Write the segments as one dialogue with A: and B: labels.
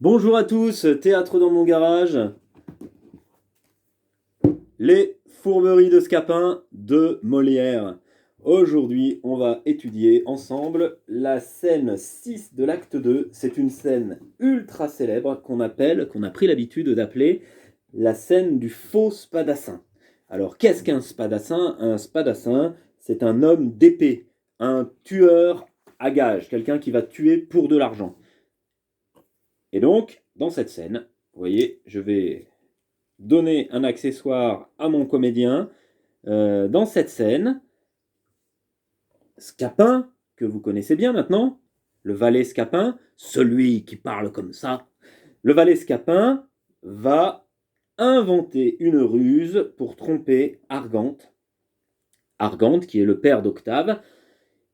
A: Bonjour à tous, théâtre dans mon garage, les fourberies de Scapin de Molière. Aujourd'hui, on va étudier ensemble la scène 6 de l'acte 2. C'est une scène ultra célèbre qu'on a pris l'habitude d'appeler la scène du faux spadassin. Alors, qu'est-ce qu'un spadassin? Un spadassin, c'est un homme d'épée, un tueur à gages, quelqu'un qui va tuer pour de l'argent. Et donc, dans cette scène, vous voyez, je vais donner un accessoire à mon comédien. Dans cette scène, Scapin, que vous connaissez bien maintenant, le valet Scapin, celui qui parle comme ça, le valet Scapin va inventer une ruse pour tromper Argante. Argante, qui est le père d'Octave,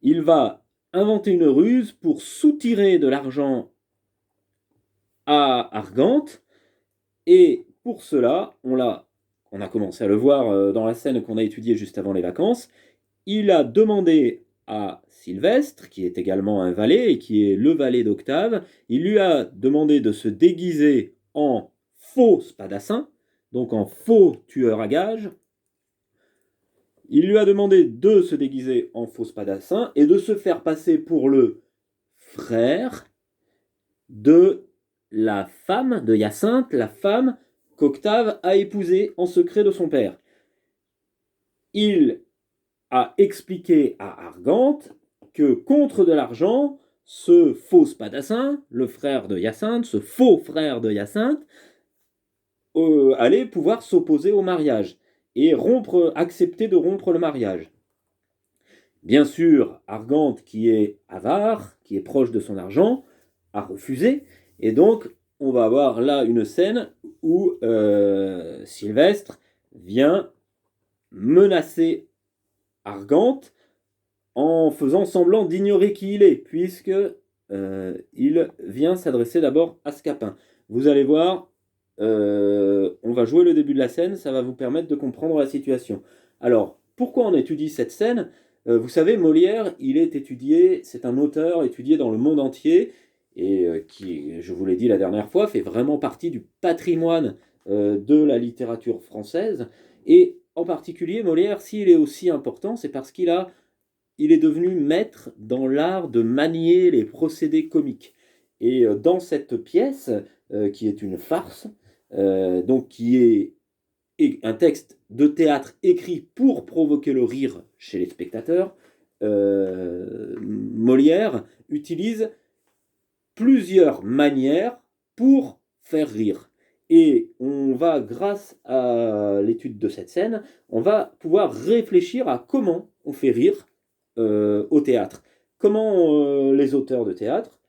A: il va inventer une ruse pour soutirer de l'argent à Argante. Et pour cela, on a commencé à le voir dans la scène qu'on a étudiée juste avant les vacances, il a demandé à Sylvestre, qui est également un valet et qui est le valet d'Octave, il lui a demandé de se déguiser en faux spadassin, donc en faux tueur à gages. Il lui a demandé de se déguiser en faux spadassin et de se faire passer pour le frère de la femme de Hyacinthe, la femme qu'Octave a épousée en secret de son père. Il a expliqué à Argante que contre de l'argent, ce faux spadassin, le frère de Hyacinthe, ce faux frère de Hyacinthe, allait pouvoir s'opposer au mariage et accepter de rompre le mariage. Bien sûr, Argante, qui est avare, qui est proche de son argent, a refusé, et donc on va avoir là une scène où Sylvestre vient menacer Argante en faisant semblant d'ignorer qui il est, puisque il vient s'adresser d'abord à Scapin. Vous allez voir, on va jouer le début de la scène, ça va vous permettre de comprendre la situation. Alors, pourquoi on étudie cette scène? Vous savez, Molière, il est étudié, c'est un auteur étudié dans le monde entier, et qui, je vous l'ai dit la dernière fois, fait vraiment partie du patrimoine de la littérature française. Et en particulier, Molière, s'il est aussi important, c'est parce il est devenu maître dans l'art de manier les procédés comiques. Et dans cette pièce, qui est une farce, donc qui est un texte de théâtre écrit pour provoquer le rire chez les spectateurs, Molière utilise plusieurs manières pour faire rire. Et on va, grâce à l'étude de cette scène, on va pouvoir réfléchir à comment on fait rire au théâtre. Comment les auteurs de théâtre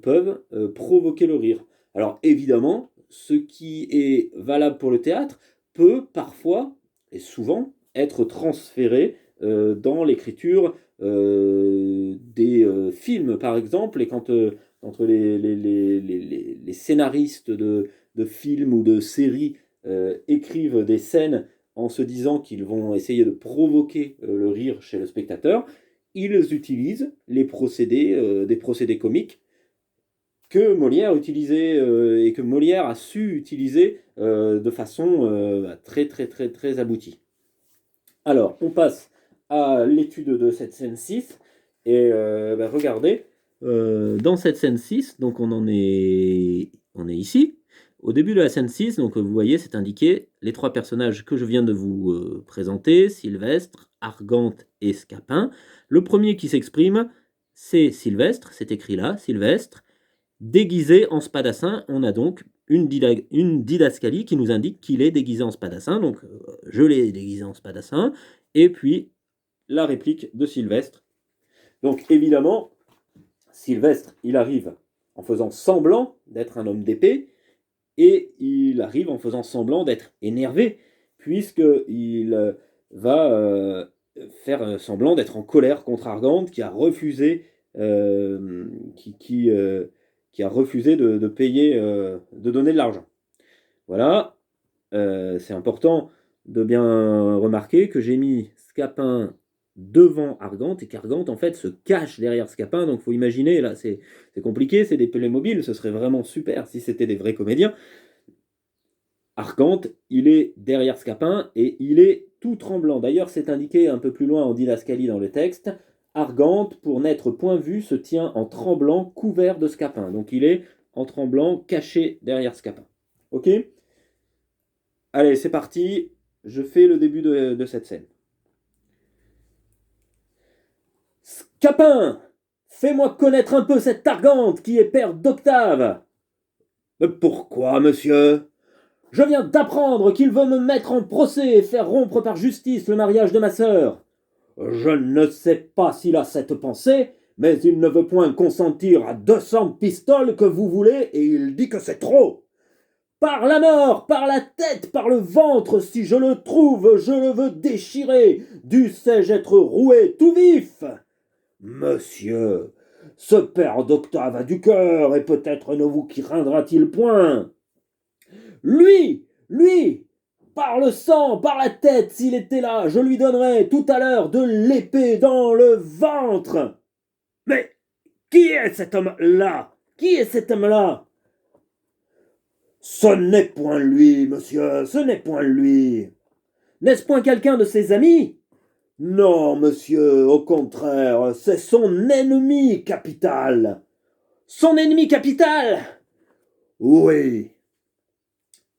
A: peuvent provoquer le rire. Alors évidemment, ce qui est valable pour le théâtre peut parfois, et souvent, être transféré dans l'écriture des films, par exemple, et quand entre les scénaristes de films ou de séries écrivent des scènes en se disant qu'ils vont essayer de provoquer le rire chez le spectateur, ils utilisent des procédés comiques que Molière utilisait et que Molière a su utiliser de façon très très très très aboutie. Alors, on passe à l'étude de cette scène 6 et regardez, dans cette scène 6, donc on est ici. Au début de la scène 6, donc vous voyez, c'est indiqué les trois personnages que je viens de vous présenter, Sylvestre, Argante et Scapin. Le premier qui s'exprime, c'est Sylvestre, c'est écrit là, Sylvestre. Déguisé en spadassin, on a donc une didascalie qui nous indique qu'il est déguisé en spadassin, donc je l'ai déguisé en spadassin, et puis la réplique de Sylvestre. Donc évidemment, Sylvestre, il arrive en faisant semblant d'être un homme d'épée, et il arrive en faisant semblant d'être énervé, puisqu'il va faire semblant d'être en colère contre Argante, qui a refusé, qui a refusé de payer, de donner de l'argent. Voilà, c'est important de bien remarquer que j'ai mis Scapin devant Argante et qu'Argante en fait se cache derrière Scapin. Donc faut imaginer, là c'est compliqué, c'est des Playmobil, ce serait vraiment super si c'était des vrais comédiens. Argante, il est derrière Scapin et il est tout tremblant. D'ailleurs, c'est indiqué un peu plus loin en didascalie dans le texte. Argante, pour n'être point vu, se tient en tremblant, couvert de Scapin. Donc il est en tremblant, caché derrière Scapin. Ok? Allez, c'est parti. Je fais le début de cette scène. Scapin, fais-moi connaître un peu cette Argante qui est père d'Octave. Pourquoi, monsieur? Je viens d'apprendre qu'il veut me mettre en procès et faire rompre par justice le mariage de ma sœur. Je ne sais pas s'il a cette pensée, mais il ne veut point consentir à 200 pistoles que vous voulez et il dit que c'est trop. Par la mort, par la tête, par le ventre, si je le trouve, je le veux déchirer. Dussé-je être roué tout vif? Monsieur, ce père d'Octave a du cœur et peut-être ne vous craindra-t-il point. Lui, par le sang, par la tête, s'il était là, je lui donnerais tout à l'heure de l'épée dans le ventre. Mais qui est cet homme-là? Qui est cet homme-là? Ce n'est point lui, monsieur, ce n'est point lui. N'est-ce point quelqu'un de ses amis? Non, monsieur, au contraire, c'est son ennemi capital. Son ennemi capital? Oui.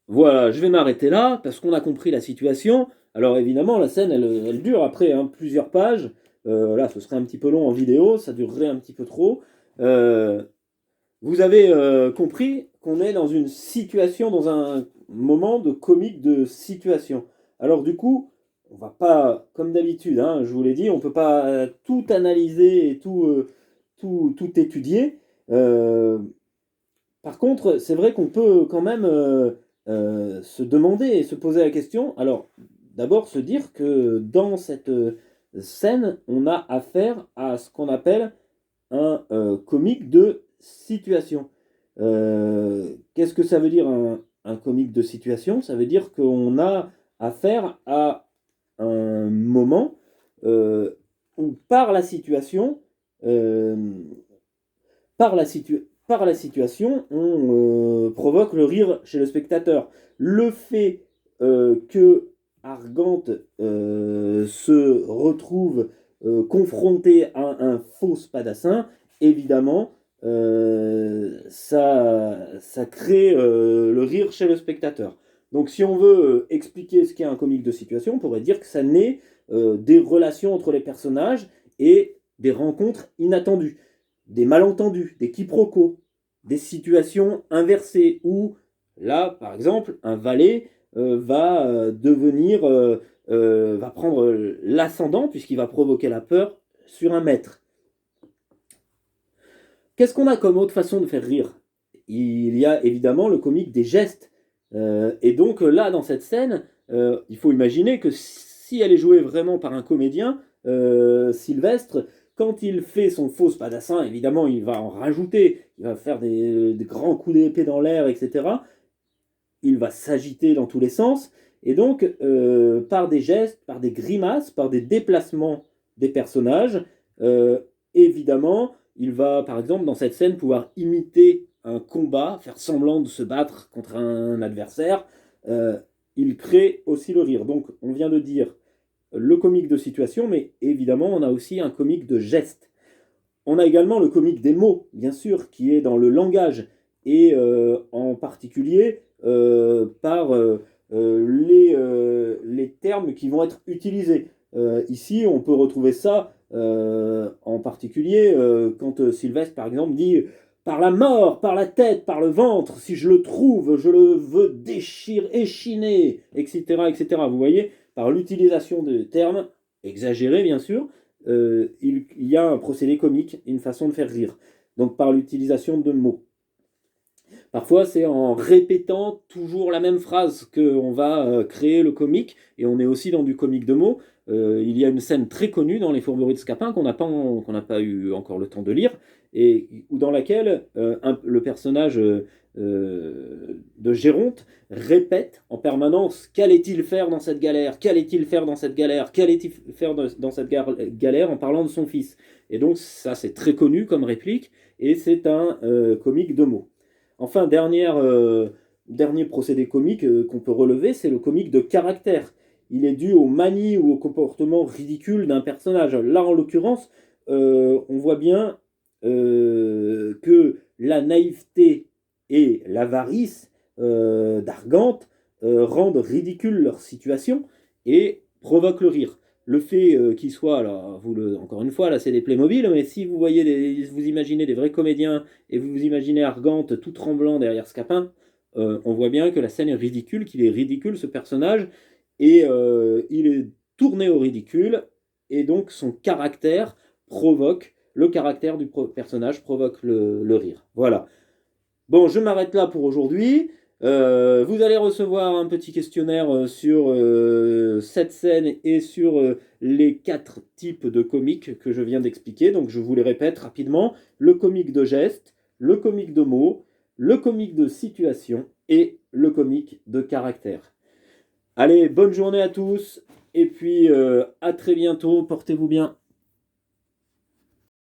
A: Voilà, je vais m'arrêter là parce qu'on a compris la situation. Alors évidemment, la scène, elle dure après plusieurs pages. Là, ce serait un petit peu long en vidéo, ça durerait un petit peu trop. Vous avez compris qu'on est dans une situation, dans un moment de comique de situation. Alors du coup, on va pas, comme d'habitude, hein, je vous l'ai dit, on peut pas tout analyser et tout étudier. Par contre, c'est vrai qu'on peut quand même se demander et se poser la question. Alors, d'abord se dire que dans cette scène, on a affaire à ce qu'on appelle un comique de situation. Qu'est-ce que ça veut dire un comique de situation? Ça veut dire qu'on a affaire à un moment où par la situation, euh, par la situation, on provoque le rire chez le spectateur. Le fait que Argante se retrouve confronté à un faux spadassin, évidemment, ça crée le rire chez le spectateur. Donc si on veut expliquer ce qu'est un comique de situation, on pourrait dire que ça naît des relations entre les personnages et des rencontres inattendues, des malentendus, des quiproquos, des situations inversées où, là, par exemple, un valet va devenir, va prendre l'ascendant puisqu'il va provoquer la peur sur un maître. Qu'est-ce qu'on a comme autre façon de faire rire? Il y a évidemment le comique des gestes. Et donc là, dans cette scène, il faut imaginer que si elle est jouée vraiment par un comédien, Sylvestre, quand il fait son faux spadassin, évidemment, il va en rajouter, il va faire des grands coups d'épée dans l'air, etc. Il va s'agiter dans tous les sens, et donc, par des gestes, par des grimaces, par des déplacements des personnages, évidemment, il va, par exemple, dans cette scène, pouvoir imiter un combat, faire semblant de se battre contre un adversaire. Euh, il crée aussi le rire. Donc, on vient de dire le comique de situation, mais évidemment, on a aussi un comique de geste. On a également le comique des mots, bien sûr, qui est dans le langage, et en particulier par les termes qui vont être utilisés. Ici, on peut retrouver ça en particulier quand Sylvestre, par exemple, dit par la mort, par la tête, par le ventre, si je le trouve, je le veux déchirer, échiner, etc., etc. Vous voyez, par l'utilisation de termes exagérés, bien sûr, il y a un procédé comique, une façon de faire rire. Donc par l'utilisation de mots. Parfois, c'est en répétant toujours la même phrase qu'on va créer le comique, et on est aussi dans du comique de mots. Il y a une scène très connue dans Les Fourberies de Scapin qu'on n'a pas eu encore le temps de lire, et ou dans laquelle le personnage de Géronte répète en permanence qu'allait-il faire dans cette galère, qu'allait-il faire dans cette galère, qu'allait-il faire dans cette galère en parlant de son fils. Et donc ça c'est très connu comme réplique, et c'est un comique de mots. Enfin, dernier procédé comique qu'on peut relever, c'est le comique de caractère. Il est dû aux manies ou au comportement ridicule d'un personnage. Là, en l'occurrence, on voit bien que la naïveté et l'avarice d'Argante rendent ridicule leur situation et provoquent le rire. Le fait qu'il soit, alors encore une fois, là c'est des Playmobil, mais si vous voyez vous imaginez des vrais comédiens et vous imaginez Argante tout tremblant derrière Scapin, on voit bien que la scène est ridicule, qu'il est ridicule ce personnage, et il est tourné au ridicule, et donc son caractère provoque, le caractère du personnage provoque le rire. Voilà. Bon, je m'arrête là pour aujourd'hui. Vous allez recevoir un petit questionnaire sur cette scène et sur les 4 types de comiques que je viens d'expliquer. Donc je vous les répète rapidement. Le comique de geste, le comique de mots, le comique de situation et le comique de caractère. Allez, bonne journée à tous et puis à très bientôt. Portez-vous bien.